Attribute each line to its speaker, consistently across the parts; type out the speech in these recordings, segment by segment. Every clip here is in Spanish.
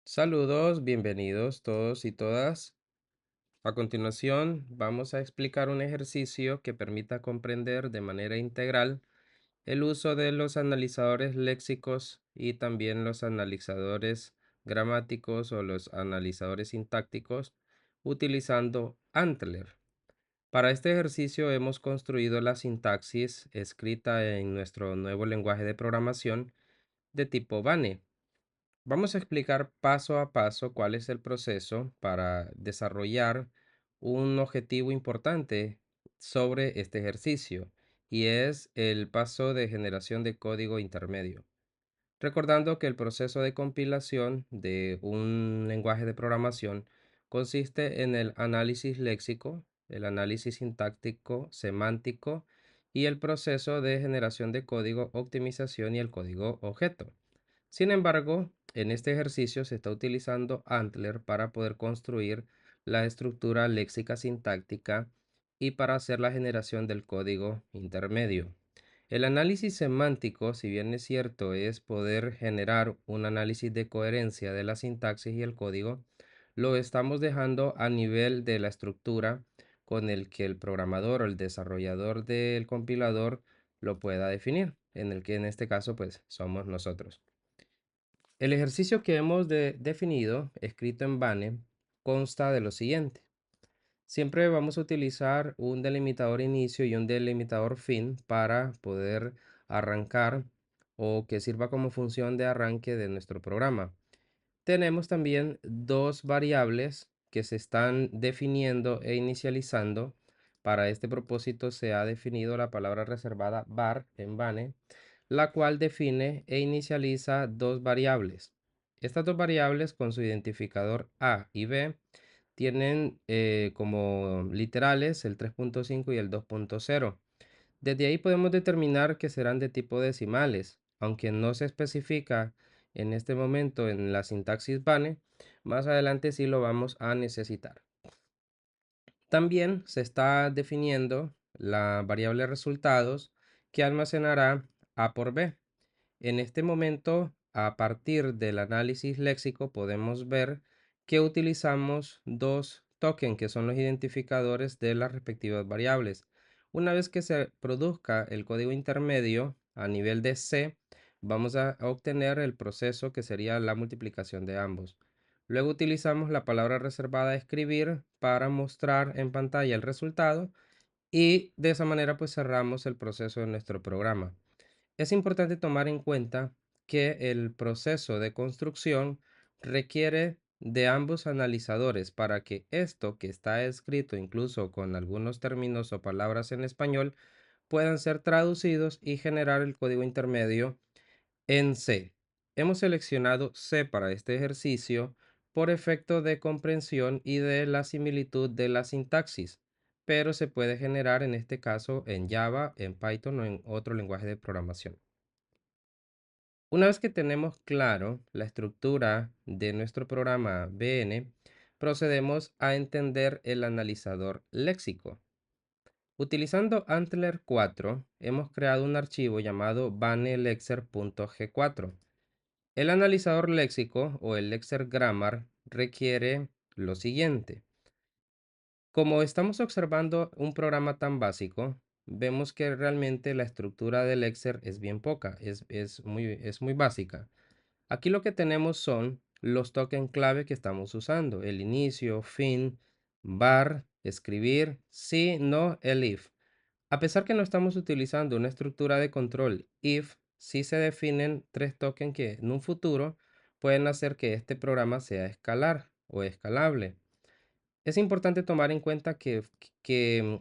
Speaker 1: Saludos, bienvenidos todos y todas. A continuación, vamos a explicar un ejercicio que permita comprender de manera integral el uso de los analizadores léxicos y también los analizadores gramáticos o los analizadores sintácticos utilizando ANTLER. Para este ejercicio hemos construido la sintaxis escrita en nuestro nuevo lenguaje de programación de tipo BANE. Vamos a explicar paso a paso cuál es el proceso para desarrollar un objetivo importante sobre este ejercicio, y es el paso de generación de código intermedio. Recordando que el proceso de compilación de un lenguaje de programación consiste en el análisis léxico, el análisis sintáctico, semántico y el proceso de generación de código, optimización y el código objeto. Sin embargo, en este ejercicio se está utilizando ANTLER para poder construir la estructura léxica sintáctica y para hacer la generación del código intermedio. El análisis semántico, si bien es cierto, es poder generar un análisis de coherencia de la sintaxis y el código, lo estamos dejando a nivel de la estructura con el que el programador o el desarrollador del compilador lo pueda definir, en el que en este caso pues somos nosotros. El ejercicio que hemos definido, escrito en Bane, consta de lo siguiente. Siempre vamos a utilizar un delimitador inicio y un delimitador fin para poder arrancar o que sirva como función de arranque de nuestro programa. Tenemos también dos variables que se están definiendo e inicializando. Para este propósito se ha definido la palabra reservada var en Bane, la cual define e inicializa dos variables. Estas dos variables con su identificador A y B tienen como literales el 3.5 y el 2.0. Desde ahí podemos determinar que serán de tipo decimales, aunque no se especifica en este momento en la sintaxis BANE, más adelante sí lo vamos a necesitar. También se está definiendo la variable resultados que almacenará A por B. En este momento, a partir del análisis léxico, podemos ver que utilizamos dos tokens que son los identificadores de las respectivas variables. Una vez que se produzca el código intermedio a nivel de C, vamos a obtener el proceso que sería la multiplicación de ambos. Luego utilizamos la palabra reservada escribir para mostrar en pantalla el resultado y de esa manera pues cerramos el proceso de nuestro programa. Es importante tomar en cuenta que el proceso de construcción requiere de ambos analizadores para que esto que está escrito incluso con algunos términos o palabras en español puedan ser traducidos y generar el código intermedio en C. Hemos seleccionado C para este ejercicio por efecto de comprensión y de la similitud de la sintaxis, pero se puede generar en este caso en Java, en Python o en otro lenguaje de programación. Una vez que tenemos claro la estructura de nuestro programa BN, procedemos a entender el analizador léxico. Utilizando Antler 4, hemos creado un archivo llamado banelexer.g4. El analizador léxico o el Lexer Grammar requiere lo siguiente. Como estamos observando un programa tan básico, vemos que realmente la estructura del Lexer es bien poca, es muy básica. Aquí lo que tenemos son los tokens clave que estamos usando, el inicio, fin, var, escribir, sí, no, el if. A pesar que no estamos utilizando una estructura de control if, sí se definen tres tokens que en un futuro pueden hacer que este programa sea escalar o escalable. Es importante tomar en cuenta que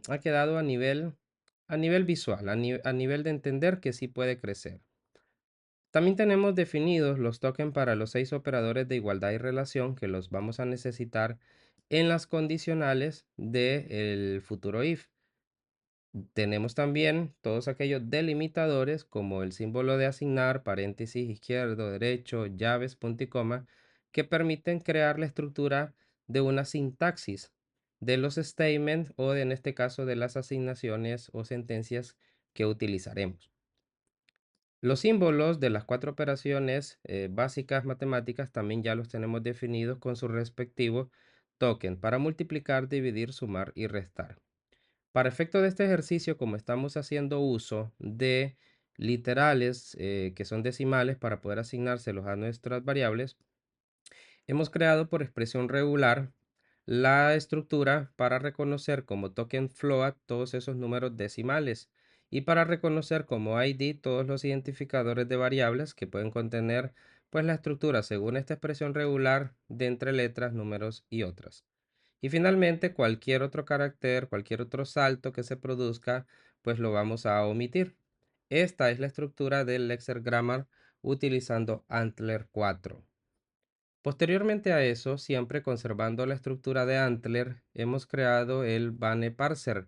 Speaker 1: ha quedado a nivel visual, a nivel de entender que sí puede crecer. También tenemos definidos los tokens para los 6 operadores de igualdad y relación que los vamos a necesitar en las condicionales del futuro if. Tenemos también todos aquellos delimitadores como el símbolo de asignar, paréntesis izquierdo, derecho, llaves, punto y coma, que permiten crear la estructura de una sintaxis de los statements o en este caso de las asignaciones o sentencias que utilizaremos. Los símbolos de las cuatro operaciones básicas matemáticas también ya los tenemos definidos con su respectivo token para multiplicar, dividir, sumar y restar. Para efecto de este ejercicio, como estamos haciendo uso de literales que son decimales para poder asignárselos a nuestras variables, hemos creado por expresión regular la estructura para reconocer como token float todos esos números decimales y para reconocer como ID todos los identificadores de variables que pueden contener pues la estructura según esta expresión regular de entre letras, números y otras. Y finalmente, cualquier otro carácter, cualquier otro salto que se produzca, pues lo vamos a omitir. Esta es la estructura del Lexer Grammar utilizando Antler 4. Posteriormente a eso, siempre conservando la estructura de Antler, hemos creado el Bane Parser,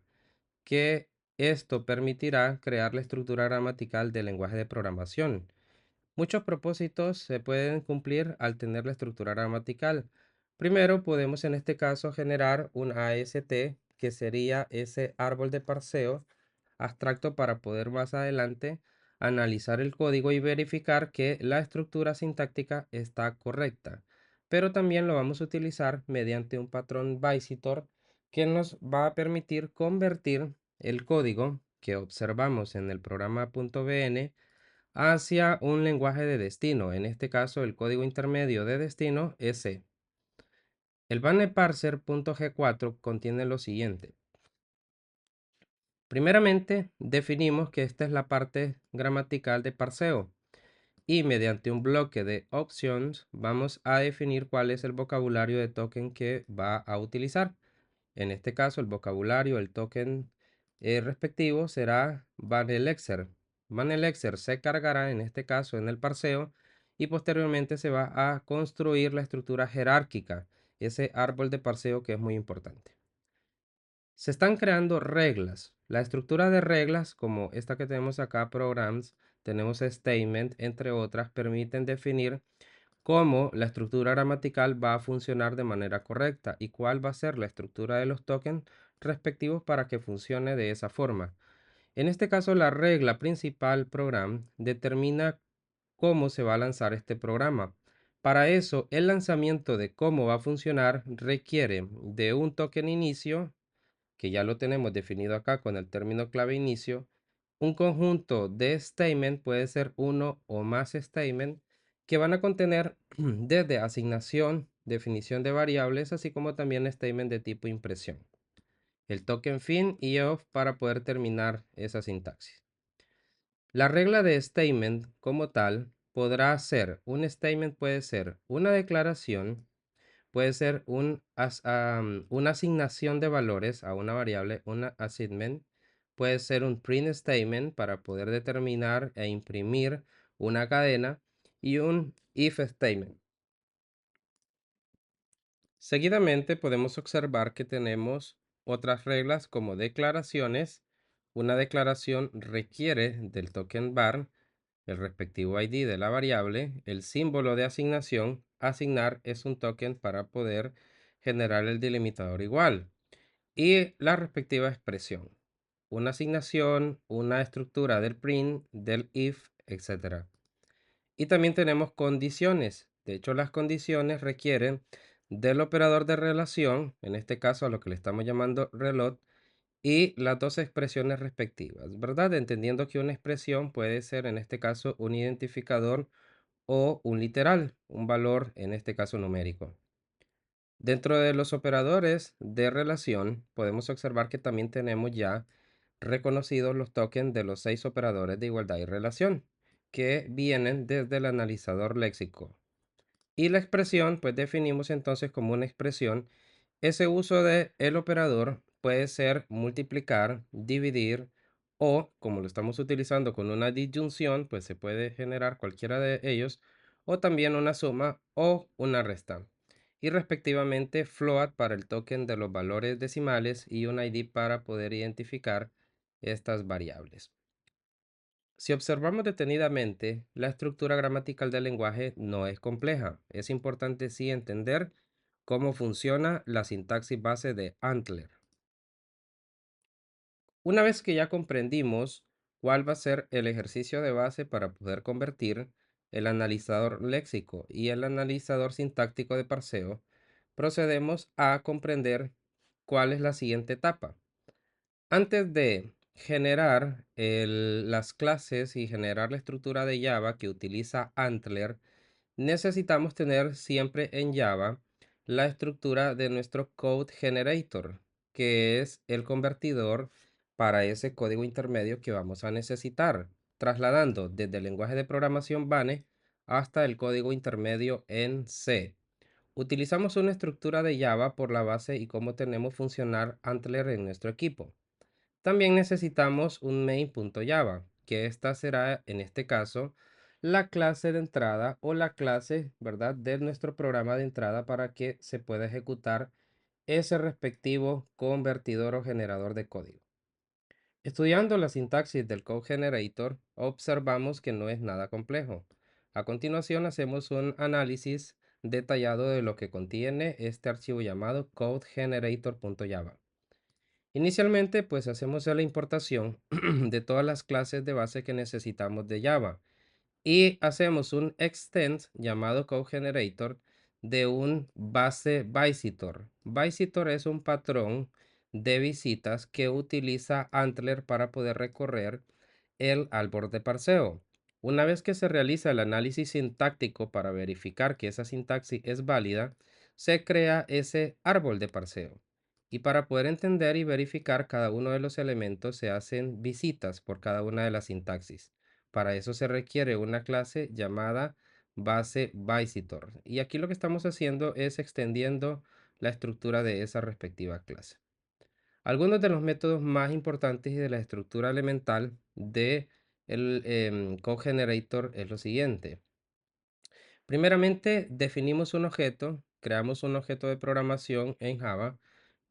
Speaker 1: que esto permitirá crear la estructura gramatical del lenguaje de programación. Muchos propósitos se pueden cumplir al tener la estructura gramatical. Primero, podemos en este caso generar un AST, que sería ese árbol de parseo abstracto para poder más adelante analizar el código y verificar que la estructura sintáctica está correcta. Pero también lo vamos a utilizar mediante un patrón Visitor que nos va a permitir convertir el código que observamos en el programa .bn hacia un lenguaje de destino. En este caso, el código intermedio de destino es C. El baneparser.g4 contiene lo siguiente. Primeramente, definimos que esta es la parte gramatical de parseo y mediante un bloque de options vamos a definir cuál es el vocabulario de token que va a utilizar. En este caso, el vocabulario, el token respectivo será vanelexer. Vanelexer se cargará en este caso en el parseo y posteriormente se va a construir la estructura jerárquica, ese árbol de parseo que es muy importante. Se están creando reglas. La estructura de reglas, como esta que tenemos acá, programs, tenemos statement, entre otras, permiten definir cómo la estructura gramatical va a funcionar de manera correcta y cuál va a ser la estructura de los tokens respectivos para que funcione de esa forma. En este caso, la regla principal program determina cómo se va a lanzar este programa. Para eso, el lanzamiento de cómo va a funcionar requiere de un token inicio, que ya lo tenemos definido acá con el término clave inicio. Un conjunto de statement puede ser uno o más statement que van a contener desde asignación, definición de variables, así como también statement de tipo impresión. El token fin y off para poder terminar esa sintaxis. La regla de statement como tal podrá ser, un statement puede ser una declaración, puede ser una asignación de valores a una variable, una assignment. Puede ser un print statement para poder determinar e imprimir una cadena y un if statement. Seguidamente podemos observar que tenemos otras reglas como declaraciones. Una declaración requiere del token var, el respectivo ID de la variable, el símbolo de asignación. Asignar es un token para poder generar el delimitador igual y la respectiva expresión. Una asignación, una estructura del print, del if, etc. Y también tenemos condiciones. De hecho, las condiciones requieren del operador de relación, en este caso a lo que le estamos llamando reload, y las dos expresiones respectivas, ¿verdad? Entendiendo que una expresión puede ser en este caso un identificador o un literal, un valor en este caso numérico. Dentro de los operadores de relación podemos observar que también tenemos ya reconocidos los tokens de los 6 operadores de igualdad y relación que vienen desde el analizador léxico. Y la expresión, pues definimos entonces como una expresión. Ese uso de el operador puede ser multiplicar, dividir o, como lo estamos utilizando con una disyunción, pues se puede generar cualquiera de ellos o también una suma o una resta. Y respectivamente float para el token de los valores decimales y un ID para poder identificar estas variables. Si observamos detenidamente, la estructura gramatical del lenguaje no es compleja. Es importante sí entender cómo funciona la sintaxis base de Antler. Una vez que ya comprendimos cuál va a ser el ejercicio de base para poder convertir el analizador léxico y el analizador sintáctico de parseo, procedemos a comprender cuál es la siguiente etapa. Antes de generar las clases y generar la estructura de Java que utiliza Antler, necesitamos tener siempre en Java la estructura de nuestro code generator, que es el convertidor para ese código intermedio que vamos a necesitar, trasladando desde el lenguaje de programación BANE hasta el código intermedio en C. Utilizamos una estructura de Java por la base y cómo tenemos funcionar Antler en nuestro equipo. También necesitamos un main.java, que esta será en este caso la clase de entrada o la clase, ¿verdad?, de nuestro programa de entrada para que se pueda ejecutar ese respectivo convertidor o generador de código. Estudiando la sintaxis del Code Generator, observamos que no es nada complejo. A continuación hacemos un análisis detallado de lo que contiene este archivo llamado codegenerator.java. Inicialmente, pues hacemos la importación de todas las clases de base que necesitamos de Java y hacemos un extend llamado CodeGenerator de un base visitor. Visitor es un patrón de visitas que utiliza Antler para poder recorrer el árbol de parseo. Una vez que se realiza el análisis sintáctico para verificar que esa sintaxis es válida, se crea ese árbol de parseo. Y para poder entender y verificar cada uno de los elementos se hacen visitas por cada una de las sintaxis. Para eso se requiere una clase llamada base visitor. Y aquí lo que estamos haciendo es extendiendo la estructura de esa respectiva clase. Algunos de los métodos más importantes y de la estructura elemental de el CodeGenerator es lo siguiente. Primeramente, definimos un objeto, creamos un objeto de programación en Java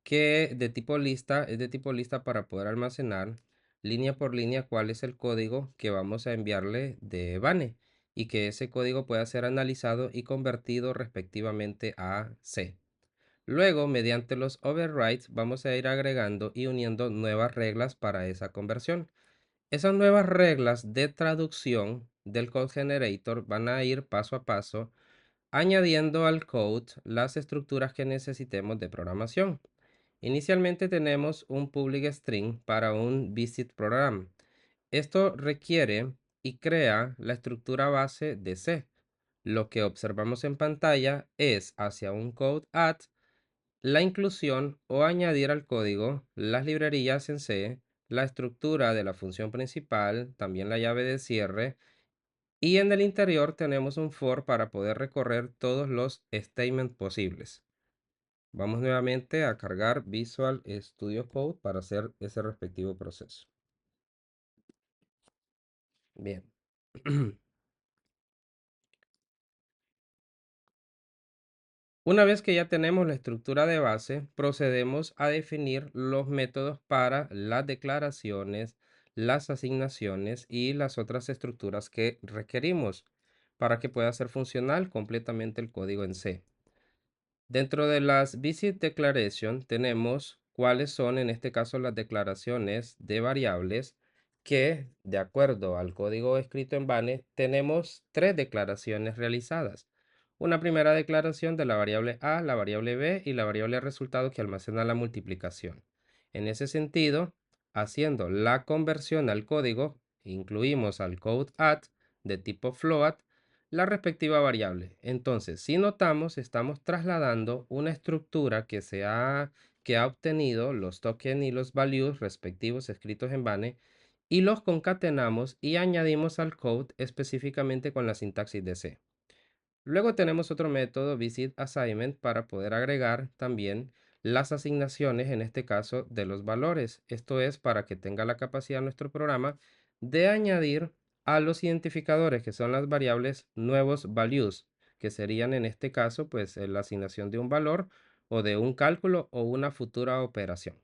Speaker 1: que de tipo lista es de tipo lista para poder almacenar línea por línea cuál es el código que vamos a enviarle de Bane y que ese código pueda ser analizado y convertido respectivamente a C. Luego, mediante los overrides, vamos a ir agregando y uniendo nuevas reglas para esa conversión. Esas nuevas reglas de traducción del code generator van a ir paso a paso añadiendo al code las estructuras que necesitemos de programación. Inicialmente tenemos un public string para un visit program. Esto requiere y crea la estructura base de C. Lo que observamos en pantalla es hacia un code add la inclusión o añadir al código las librerías en C, la estructura de la función principal, también la llave de cierre, y en el interior tenemos un for para poder recorrer todos los statements posibles. Vamos nuevamente a cargar Visual Studio Code para hacer ese respectivo proceso. Bien. Una vez que ya tenemos la estructura de base, procedemos a definir los métodos para las declaraciones, las asignaciones y las otras estructuras que requerimos para que pueda ser funcional completamente el código en C. Dentro de las Visit Declaration tenemos cuáles son en este caso las declaraciones de variables que, de acuerdo al código escrito en Bane, tenemos tres declaraciones realizadas. Una primera declaración de la variable A, la variable B y la variable resultado que almacena la multiplicación. En ese sentido, haciendo la conversión al código, incluimos al code add de tipo float la respectiva variable. Entonces, si notamos, estamos trasladando una estructura que ha obtenido los tokens y los values respectivos escritos en Bane y los concatenamos y añadimos al code específicamente con la sintaxis de C. Luego tenemos otro método, visit assignment, para poder agregar también las asignaciones, en este caso, de los valores. Esto es para que tenga la capacidad nuestro programa de añadir a los identificadores, que son las variables nuevos values, que serían en este caso, pues, la asignación de un valor o de un cálculo o una futura operación.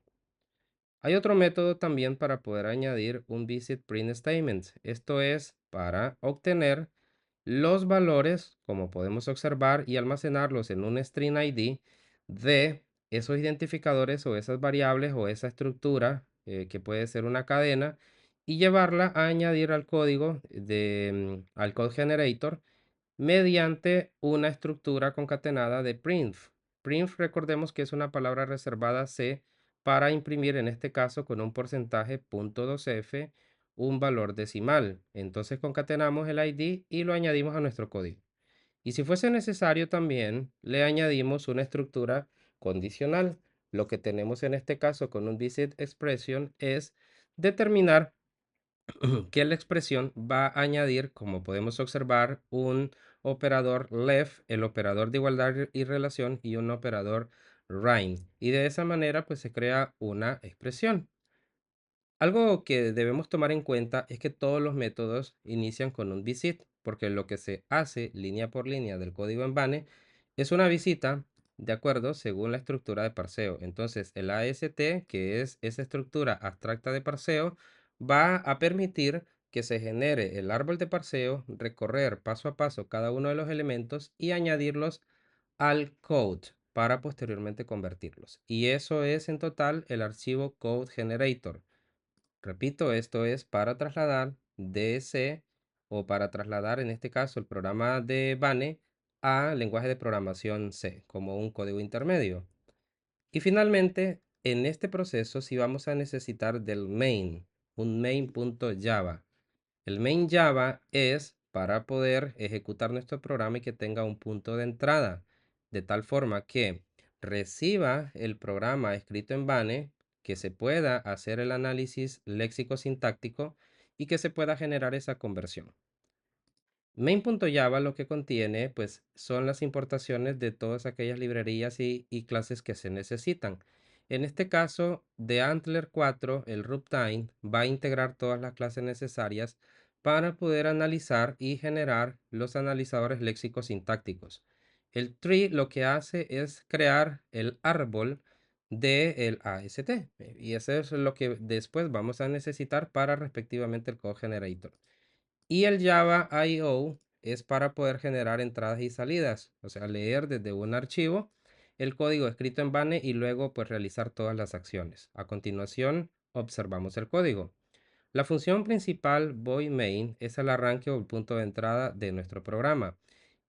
Speaker 1: Hay otro método también para poder añadir un visit print statement. Esto es para obtener los valores, como podemos observar, y almacenarlos en un string ID de esos identificadores o esas variables o esa estructura, que puede ser una cadena, y llevarla a añadir al código al code generator mediante una estructura concatenada de printf. Printf, recordemos que es una palabra reservada C para imprimir, en este caso, con un porcentaje .2f, un valor decimal. Entonces concatenamos el ID y lo añadimos a nuestro código. Y si fuese necesario también le añadimos una estructura condicional. Lo que tenemos en este caso con un visit expression es determinar que la expresión va a añadir, como podemos observar, un operador left, el operador de igualdad y relación, y un operador RAIN. Y de esa manera pues se crea una expresión. Algo que debemos tomar en cuenta es que todos los métodos inician con un visit, porque lo que se hace línea por línea del código en Bane es una visita, de acuerdo, según la estructura de parseo. Entonces, el AST, que es esa estructura abstracta de parseo, va a permitir que se genere el árbol de parseo, recorrer paso a paso cada uno de los elementos y añadirlos al code para posteriormente convertirlos. Y eso es en total el archivo code generator. Repito, esto es para trasladar de C o para trasladar en este caso el programa de Bane a lenguaje de programación C como un código intermedio. Y finalmente, en este proceso sí vamos a necesitar del main, un main.java. El main Java es para poder ejecutar nuestro programa y que tenga un punto de entrada, de tal forma que reciba el programa escrito en Bane, que se pueda hacer el análisis léxico-sintáctico y que se pueda generar esa conversión. Main.java lo que contiene pues son las importaciones de todas aquellas librerías y clases que se necesitan. En este caso de Antler 4, el Runtime va a integrar todas las clases necesarias para poder analizar y generar los analizadores léxicos sintácticos. El tree lo que hace es crear el árbol del AST, y eso es lo que después vamos a necesitar para respectivamente el code generator. Y el Java I/O es para poder generar entradas y salidas, o sea, leer desde un archivo el código escrito en Bane y luego pues realizar todas las acciones. A continuación, observamos el código. La función principal void main es el arranque o el punto de entrada de nuestro programa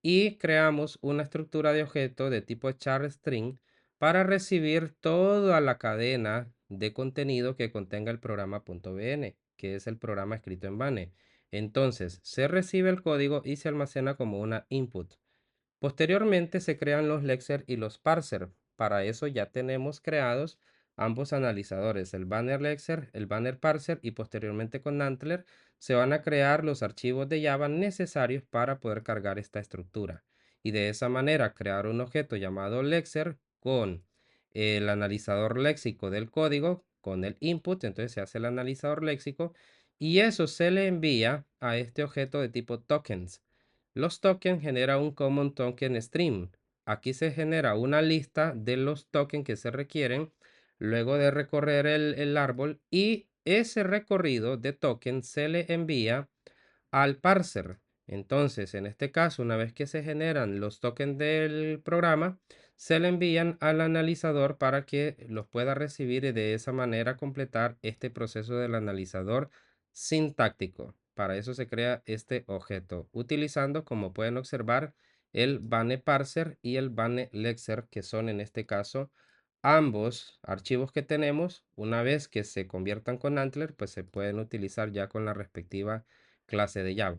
Speaker 1: y creamos una estructura de objeto de tipo char string para recibir toda la cadena de contenido que contenga el programa.bn, que es el programa escrito en Bane. Entonces, se recibe el código y se almacena como una input. Posteriormente se crean los lexer y los parser. Para eso ya tenemos creados ambos analizadores, el banner lexer, el banner parser, y posteriormente con Antler se van a crear los archivos de Java necesarios para poder cargar esta estructura. Y de esa manera crear un objeto llamado lexer con el analizador léxico del código, con el input, entonces se hace el analizador léxico y eso se le envía a este objeto de tipo tokens. Los tokens generan un common token stream. Aquí se genera una lista de los tokens que se requieren luego de recorrer el árbol, y ese recorrido de tokens se le envía al parser. Entonces, en este caso, una vez que se generan los tokens del programa, se le envían al analizador para que los pueda recibir y de esa manera completar este proceso del analizador sintáctico. Para eso se crea este objeto, utilizando, como pueden observar, el Bane Parser y el Bane Lexer, que son en este caso ambos archivos que tenemos. Una vez que se conviertan con Antler, pues se pueden utilizar ya con la respectiva clase de Java.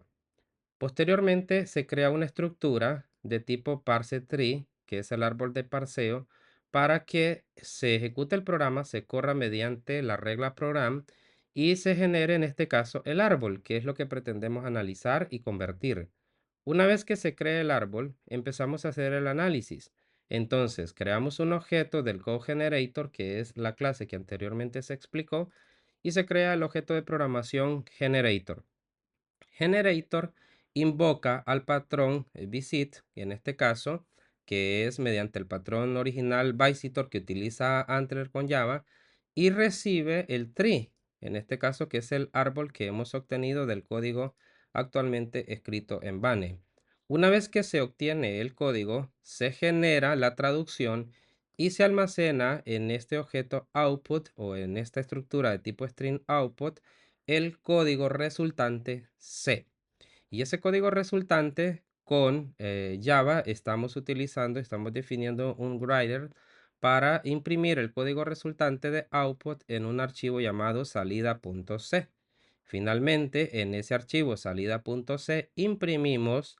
Speaker 1: Posteriormente se crea una estructura de tipo parse tree, que es el árbol de parseo, para que se ejecute el programa, se corra mediante la regla program y se genere en este caso el árbol, que es lo que pretendemos analizar y convertir. Una vez que se cree el árbol, empezamos a hacer el análisis. Entonces, creamos un objeto del Code Generator, que es la clase que anteriormente se explicó, y se crea el objeto de programación Generator. Generator invoca al patrón visit, en este caso, que es mediante el patrón original visitor que utiliza Antler con Java, y recibe el tree, en este caso que es el árbol que hemos obtenido del código actualmente escrito en Bane. Una vez que se obtiene el código, se genera la traducción y se almacena en este objeto output o en esta estructura de tipo string output el código resultante C. Y ese código resultante con Java estamos definiendo un writer para imprimir el código resultante de output en un archivo llamado salida.c. Finalmente, en ese archivo salida.c imprimimos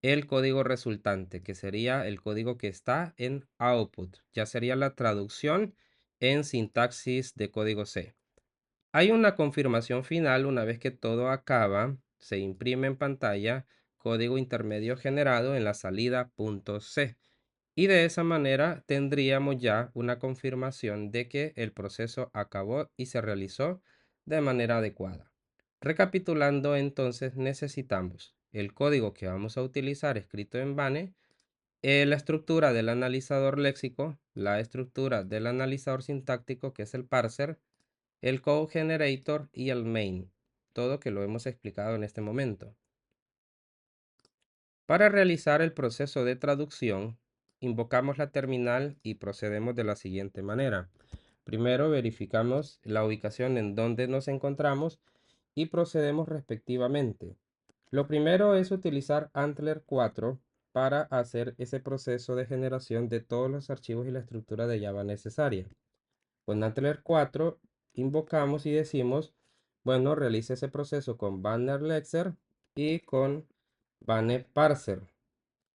Speaker 1: el código resultante, que sería el código que está en output. Ya sería la traducción en sintaxis de código C. Hay una confirmación final una vez que todo acaba, se imprime en pantalla código intermedio generado en la salida.c y de esa manera tendríamos ya una confirmación de que el proceso acabó y se realizó de manera adecuada. Recapitulando, entonces necesitamos el código que vamos a utilizar escrito en Bane, la estructura del analizador léxico, la estructura del analizador sintáctico que es el parser, el code generator y el main, todo que lo hemos explicado en este momento. Para realizar el proceso de traducción, invocamos la terminal y procedemos de la siguiente manera. Primero verificamos la ubicación en donde nos encontramos y procedemos respectivamente. Lo primero es utilizar Antler 4 para hacer ese proceso de generación de todos los archivos y la estructura de Java necesaria. Con Antler 4 invocamos y decimos, bueno, realice ese proceso con banner lexer y con banner parser.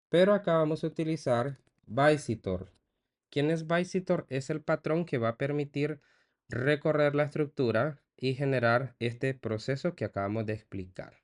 Speaker 1: Pero acá vamos a utilizar Visitor. ¿Quién es Visitor? Es el patrón que va a permitir recorrer la estructura y generar este proceso que acabamos de explicar.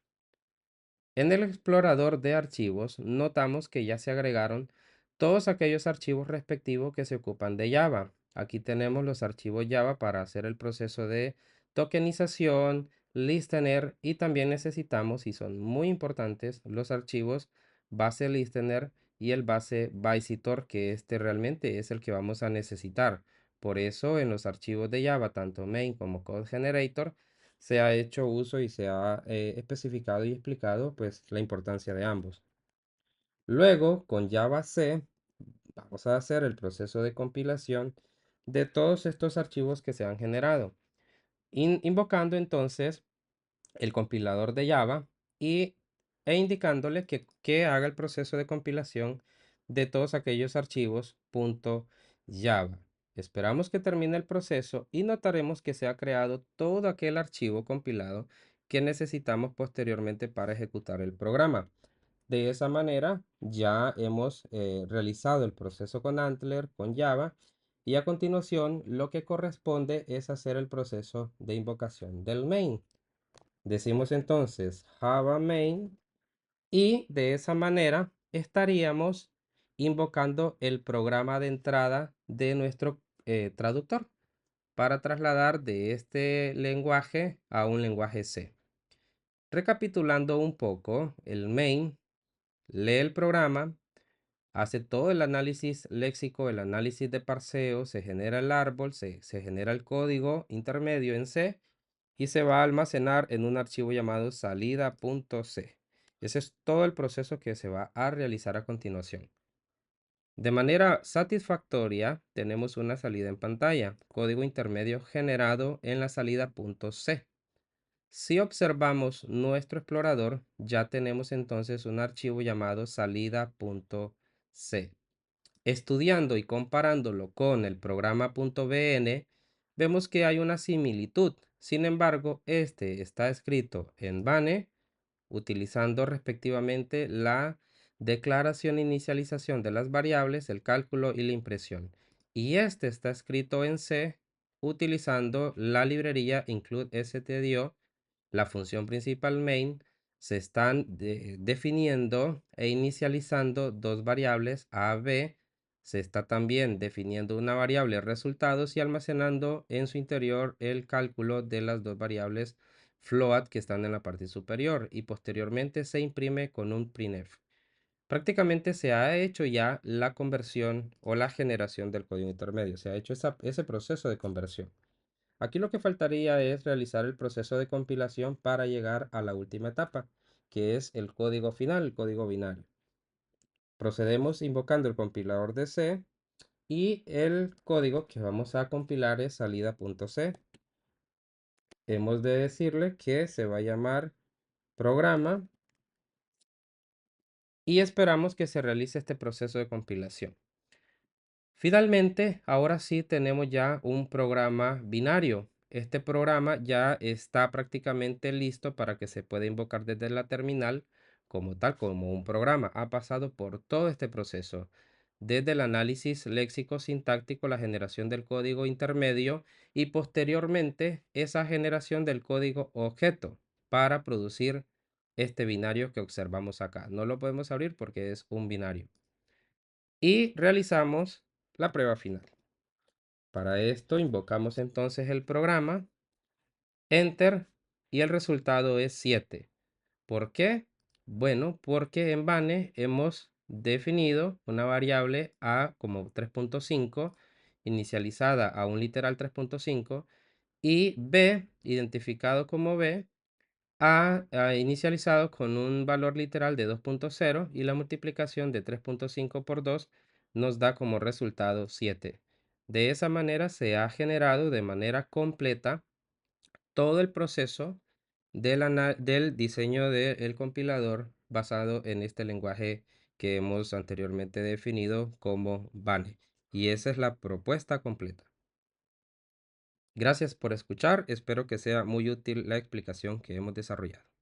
Speaker 1: En el explorador de archivos notamos que ya se agregaron todos aquellos archivos respectivos que se ocupan de Java. Aquí tenemos los archivos Java para hacer el proceso de tokenización, listener y también necesitamos, y son muy importantes, los archivos base listener y el base visitor, que este realmente es el que vamos a necesitar. Por eso en los archivos de Java, tanto main como code generator, se ha hecho uso y se ha especificado y explicado pues la importancia de ambos. Luego, con Java C, vamos a hacer el proceso de compilación de todos estos archivos que se han generado, invocando entonces el compilador de Java y, e indicándole que haga el proceso de compilación de todos aquellos archivos .java. Esperamos que termine el proceso y notaremos que se ha creado todo aquel archivo compilado que necesitamos posteriormente para ejecutar el programa. De esa manera ya hemos realizado el proceso con Antler, con Java, y a continuación lo que corresponde es hacer el proceso de invocación del main. Decimos entonces Java main y de esa manera estaríamos invocando el programa de entrada de nuestro traductor para trasladar de este lenguaje a un lenguaje C. Recapitulando un poco, el main lee el programa, hace todo el análisis léxico, el análisis de parseo, se genera el árbol, se genera el código intermedio en C y se va a almacenar en un archivo llamado salida.c. Ese es todo el proceso que se va a realizar a continuación. De manera satisfactoria, tenemos una salida en pantalla, código intermedio generado en la salida.c. Si observamos nuestro explorador, ya tenemos entonces un archivo llamado salida.c. Estudiando y comparándolo con el programa.bn, vemos que hay una similitud. Sin embargo, este está escrito en Bane, utilizando respectivamente la declaración e inicialización de las variables, el cálculo y la impresión. Y este está escrito en C, utilizando la librería include_stdio, la función principal main. Se están definiendo e inicializando dos variables a, b. Se está también definiendo una variable resultados y almacenando en su interior el cálculo de las dos variables float que están en la parte superior y posteriormente se imprime con un printf. Prácticamente se ha hecho ya la conversión o la generación del código intermedio. Se ha hecho ese proceso de conversión. Aquí lo que faltaría es realizar el proceso de compilación para llegar a la última etapa, que es el código final, el código binario. Procedemos invocando el compilador de C y el código que vamos a compilar es salida.c. hemos de decirle que se va a llamar programa y esperamos que se realice este proceso de compilación. Finalmente, ahora sí tenemos ya un programa binario. Este programa ya está prácticamente listo para que se pueda invocar desde la terminal como tal, como un programa. Ha pasado por todo este proceso, desde el análisis léxico-sintáctico, la generación del código intermedio y posteriormente esa generación del código objeto para producir este binario que observamos acá. No lo podemos abrir porque es un binario. Y realizamos la prueba final. Para esto invocamos entonces el programa, enter, y el resultado es 7. ¿Por qué? Bueno, porque en Bane hemos definido una variable a como 3.5, inicializada a un literal 3.5, y b, identificado como b, inicializado con un valor literal de 2.0 y la multiplicación de 3.5 por 2 nos da como resultado 7. De esa manera se ha generado de manera completa todo el proceso del diseño del compilador basado en este lenguaje que hemos anteriormente definido como BANE. Y esa es la propuesta completa. Gracias por escuchar, espero que sea muy útil la explicación que hemos desarrollado.